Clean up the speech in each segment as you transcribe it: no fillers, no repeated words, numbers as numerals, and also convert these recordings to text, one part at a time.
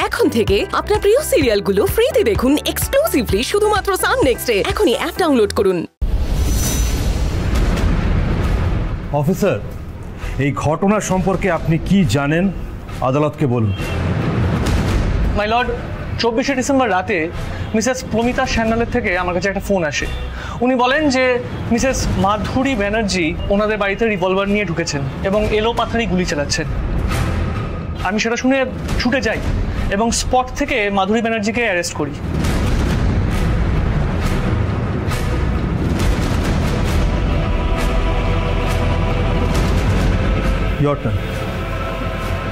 এখন থেকে আপনার প্রিয় সিরিয়ালগুলো ফ্রিতে দেখুন এক্সক্লুসিভলি শুধুমাত্র সান নেক্সটে। এখনই অ্যাপ ডাউনলোড করুন। অফিসার, এই ঘটনা সম্পর্কে আপনি কি জানেন আদালতকে বলুন। মাই লর্ড, 24শে ডিসেম্বর রাতে মিসেস প্রমিতা সান্যালের থেকে আমার কাছে একটা ফোন আসে। উনি বলেন যে মিসেস মাধুরী ব্যানার্জি ওনাদের বাড়িতে রিভলভার নিয়ে ঢুকেছেন এবং এলো পাথারি গুলি চালাচ্ছেন। আমি সেটা শুনে ছুটে যাই এবং স্পট থেকে মাধুরী ব্যানার্জিকে অ্যারেস্ট করি।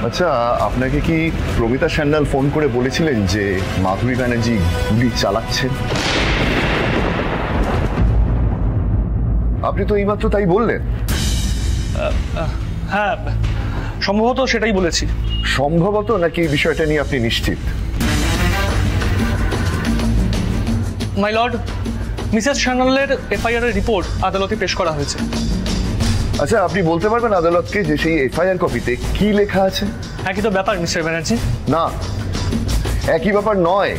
আচ্ছা, আপনাকে কি প্রমিতা সান্যাল ফোন করে বলেছিলেন যে মাধুরী ব্যানার্জি গুলি চালাচ্ছেন? আপনি তো এইমাত্র তাই বললেন। হ্যাঁ, সম্ভবত সেটাই বলেছি। সম্ভবত নাকি এই বিষয়টা নিয়ে আপনি নিশ্চিত? মাই লর্ড, মিসেস সান্যালের এফআইআর এর রিপোর্ট আদালতে পেশ করা হয়েছে। আচ্ছা, আপনি বলতে পারবেন আদালতকে যে সেই এফআইআর কপিতে কি লেখা আছে? একই তো ব্যাপার মিস্টার ব্যানার্জি। না, একই ব্যাপার নয়।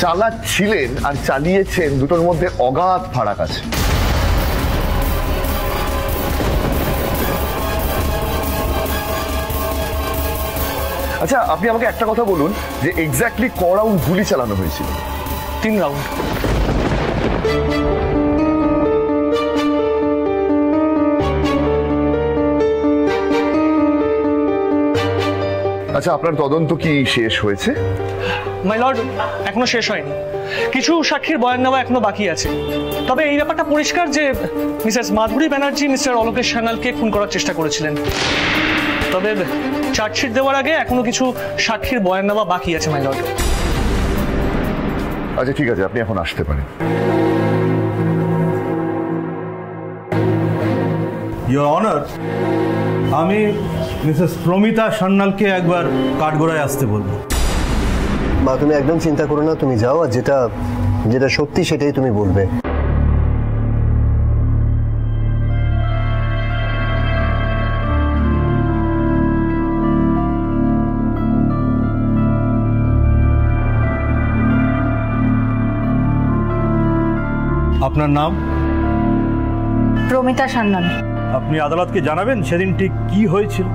চালাচ্ছিলেন আর চালিয়েছেন দুটোর মধ্যে অগাধ ফারাক আছে। আচ্ছা, আপনি আমাকে একটা কথা বলুন যে এক্স্যাক্টলি ক রাউন্ড গুলি চালানো হয়েছিল? 3 রাউন্ড। আচ্ছা, আপনার তদন্ত কি শেষ হয়েছে? মাই লর্ড, এখনো শেষ হয়নি। কিছু সাক্ষীর বয়ান নেওয়া এখনো বাকি আছে। তবে এই ব্যাপারটা পরিষ্কার যে মিসেস মাধুরী ব্যানার্জি মিস্টার অলোকেশ সান্যালকে খুন করার চেষ্টা করেছিলেন। তবে চার্জশিট দেওয়ার আগে এখনো কিছু সাক্ষীর বয়ান নেওয়া বাকি আছে মাই লর্ড। আচ্ছা, ঠিক আছে, আপনি এখন আসতে পারেন। ইয়োর অনার, আমি মিসেস প্রমিতা সান্যালকে একবার কাঠগড়ায় আসতে বলবো। মা, তুমি একদম চিন্তা করো না, তুমি যাও, আর যেটা যেটা সত্যি সেটাই তুমি বলবে। আপনার নাম? প্রমিতা সান্যাল। আপনি আদালতকে জানাবেন সেদিন ঠিক কি হয়েছিল?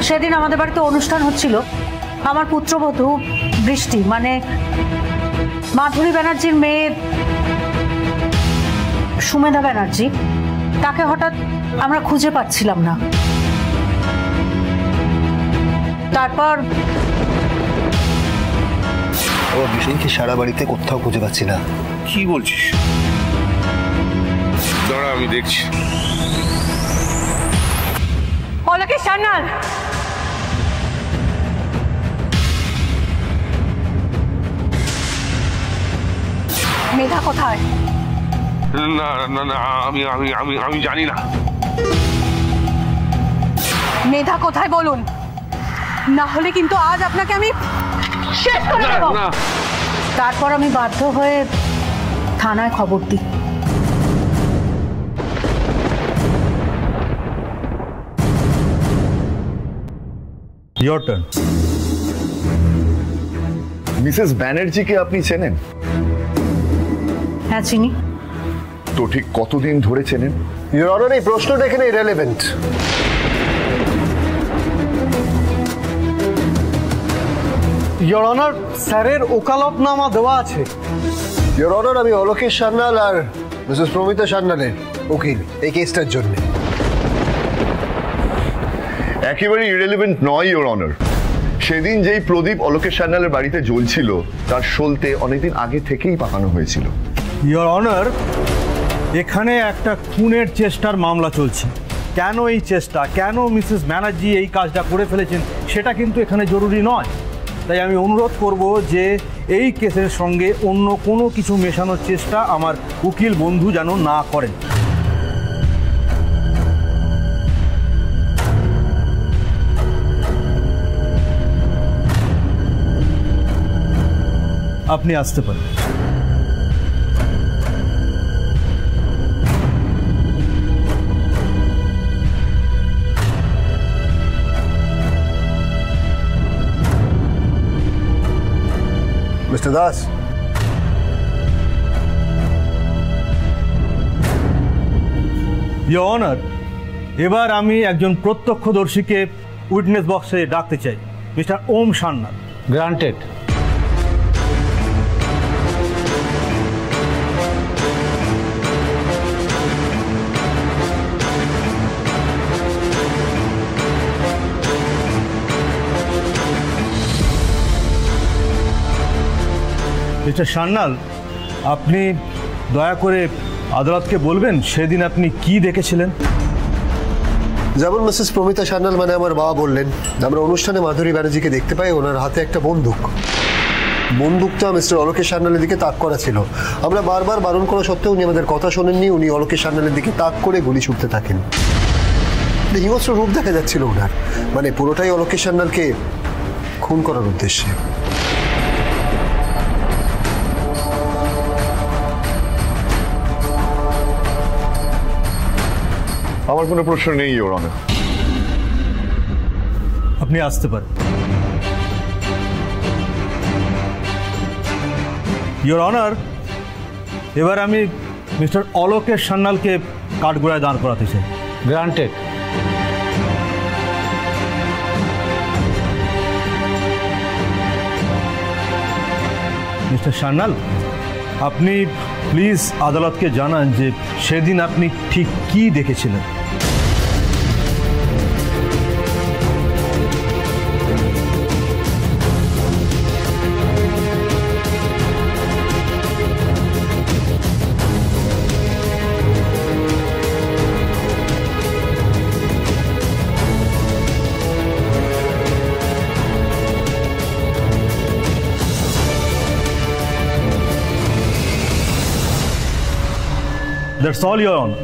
সেদিন আমাদের বাড়িতে অনুষ্ঠান হচ্ছিল। আমার পুত্রবধূ বৃষ্টি, মানে মাধুরী ব্যানার্জির মেয়ে সুমেধা ব্যানার্জি, তাকে হঠাৎ আমরা খুঁজে পাচ্ছিলাম না। তারপর বৃষ্টিকে সারা বাড়িতে কোথাও খুঁজে পাচ্ছি না। কি বলছিস? দাঁড়া, আমি দেখছি। অলোকেশ সান্যাল, মেধা কোথায়? না না না, আমি আমি আমি আমি জানি না। মেধা কোথায় বলুন, না হলে কিন্তু আজ আপনাকে আমি শেষ করে দেব। তারপর আমি বাধ্য হয়ে থানায় খবর দিই। Your turn. মিসেস ব্যানার্জিকে আপনি চেনেন? হ্যাঁ, চিনি। তো ঠিক কতদিন ধরে চেনেন? ইওর অনার, এই প্রশ্নটা এখানে ইররিলেভেন্ট। ইওর অনার, স্যারের ওকালতনামা দেওয়া আছে। ইওর অনার, আমি অলোকেশ সান্যাল আর মিসেস প্রমিতা সান্যালের উকিল এই কেসটার জন্য। একেবারে ইররিলেভেন্ট নয় ইওর অনার। সেদিন যেই প্রদীপ অলোকেশ সান্যালের বাড়িতে জ্বলছিল তার সলতে অনেকদিন আগে থেকেই পাকানো হয়েছিল। ইয়োর অনার, এখানে একটা খুনের চেষ্টার মামলা চলছে। কেন এই চেষ্টা, কেন মিসেস ব্যানার্জি এই কাজটা করে ফেলেছেন সেটা কিন্তু এখানে জরুরি নয়। তাই আমি অনুরোধ করব যে এই কেসের সঙ্গে অন্য কোনো কিছু মেশানোর চেষ্টা আমার উকিল বন্ধু যেন না করেন। আপনি আসতে পারেন। মিস্টার দাস, ইয়োর অনার, এবার আমি একজন প্রত্যক্ষদর্শীকে উইটনেস বক্সে ডাকতে চাই, মিস্টার ওম সান্যাল। গ্রান্টেড। মিস্টার সান্যাল, আপনি দয়া করে আদালতকে বলবেন সেদিন আপনি কি দেখেছিলেন? যেমন মিসেস প্রমিতা সান্যাল মানে আমার বাবা বললেন, আমরা অনুষ্ঠানে মাধুরী ব্যানার্জিকে দেখতে পাই ওনার হাতে একটা বন্দুকটা মিস্টার অলোকেশ সান্যালের দিকে তাক করা ছিল। আমরা বারবার বারণ করা সত্ত্বেও উনি আমাদের কথা শোনেননি, উনি অলোকেশ সান্যালের দিকে তাক করে গুলি ছুটতে থাকেন। হিংস্র রূপ দেখা যাচ্ছিল ওনার, মানে পুরোটাই অলোকেশ সান্যালকে খুন করার উদ্দেশ্যে। আমার কোনো প্রশ্ন নেই ইওর অনার। আপনি আসতে পারেন। ইওর অনার, এবার আমি মিস্টার অলোকেশ সান্যালকে কাঠগোড়ায় দাঁড় করাতে চাই। গ্রান্টেড। মিস্টার সান্যাল, আপনি প্লিজ আদালতকে জানান যে সেদিন আপনি ঠিক কি দেখেছিলেন। That's all, Your Honor.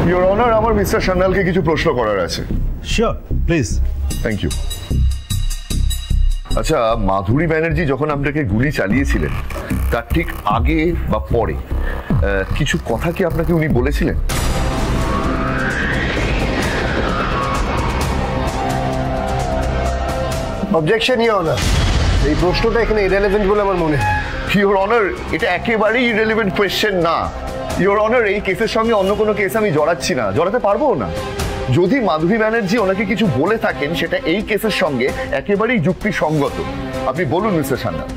Your honour, আমার মিস্টার সান্যালকে কিছু প্রশ্ন করার আছে। Sure, please. Thank you. আচ্ছা, মাধুরী ব্যানার্জি যখন আপনাকে গুলি চালিয়েছিলেন তার ঠিক আগে বা পরে কিছু কথা কি আপনাকে উনি বলেছিলেন? অবজেকশন ইওর অনার, এই প্রশ্নটা এখানে ইররিলেভেন্ট বলে আমার মনে হয়। ইওর অনার, এটা একেবারেই ইররিলেভেন্ট কোয়েশ্চেন না। ইওর অনার, এই কেসের সঙ্গে অন্য কোনো কেস আমি জড়াচ্ছি না, জড়াতে পারবো না। যদি মাধুরী ব্যানার্জি ওনাকে কিছু বলে থাকেন সেটা এই কেসের সঙ্গে একেবারেই যুক্তিসঙ্গত। আপনি বলুন মিস্টার সান্যাল।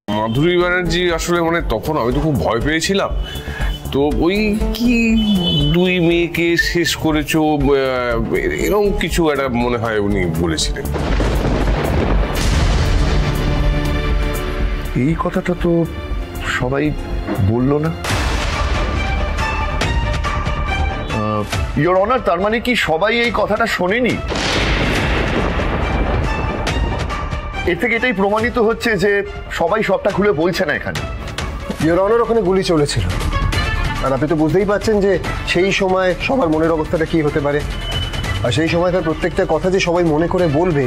মাধুরী ব্যানার্জি আসলে মানে তখন আমি তো খুব ভয় পেয়েছিলাম, তো ওই কি 2 মেয়েকে শেষ করেছো এরকম কিছু একটা মনে হয় উনি বলেছিলেন। এই কথাটা তো সবাই বলল না। ইওর অনার, তার মানে কি সবাই এই কথাটা শোনেনি? এর থেকে এটাই প্রমাণিত হচ্ছে যে সবাই সবটা খুলে বলছে না এখানে। ইওর অনার, ওখানে গুলি চলেছিল, আর আপনি তো বুঝতেই পারছেন যে সেই সময় সবার মনের অবস্থাটা কি হতে পারে। আর সেই সময়কার প্রত্যেকটা কথা যে সবাই মনে করে বলবে